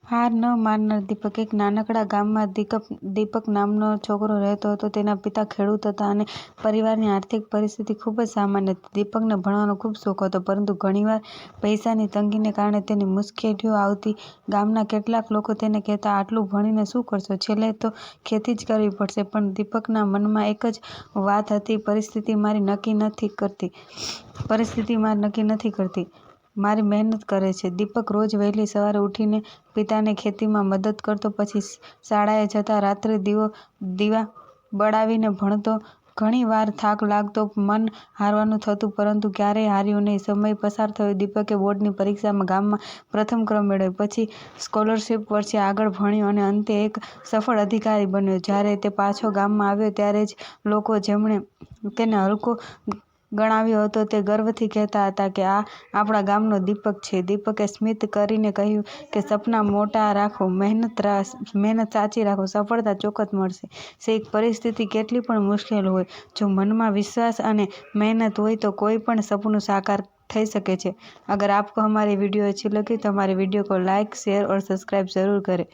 હાર ન માનનાર દીપક એક નાનકડા ગામમાં દીપક નામનો છોકરો રહેતો હતો। તેના પિતા ખેડૂત હતા અને પરિવારની આર્થિક પરિસ્થિતિ ખૂબ જ સામાન્ય હતી। દીપકને ભણવાનો ખૂબ શોખ હતો, પરંતુ ઘણીવાર પૈસાની તંગીને કારણે તેને મુશ્કેલીઓ આવતી। ગામના કેટલાક લોકો તેને કહેતા, "આટલું ભણીને શું કરશો? છેલ્લે તો ખેતી જ કરવી પડશે।" પણ દીપકના મનમાં એક જ વાત હતી, પરિસ્થિતિ મારી નક્કી નથી કરતી, મારી મહેનત કરે છે। દીપક રોજ વહેલી સવારે ઉઠીને પિતાને ખેતીમાં મદદ કરતો, પછી શાળાએ જતા રાત્રે દીવા બળાવીને ભણતો। ઘણી વાર થાક લાગતો, મન હારવાનું થતું, પરંતુ ક્યારેય હાર્યો નહીં। સમય પસાર થયો, દીપકે બોર્ડની પરીક્ષામાં ગામમાં પ્રથમ ક્રમ મેળવ્યો, પછી સ્કોલરશીપ વચ્ચે આગળ ભણ્યો અને અંતે એક સફળ અધિકારી બન્યો। જ્યારે તે પાછો ગામમાં આવ્યો ત્યારે જે લોકો જેમણે તેને હલકો ગણાવ્યો હતો તે ગર્વથી કહેતા હતા કે આ આપણા ગામનો દીપક છે। દીપકે સ્મિત કરીને કહ્યું કે સપના મોટા રાખો, મહેનત સાચી રાખો, સફળતા ચોક્કસ મળશે। શીખ: પરિસ્થિતિ કેટલી પણ મુશ્કેલ હોય, જો મનમાં विश्वास અને मेहनत હોય तो कोई પણ सपनों साकार થઈ શકે છે। अगर आपको हमारी वीडियो अच्छी लगी तो हमारे वीडियो को लाइक, शेयर और सब्सक्राइब जरूर करें।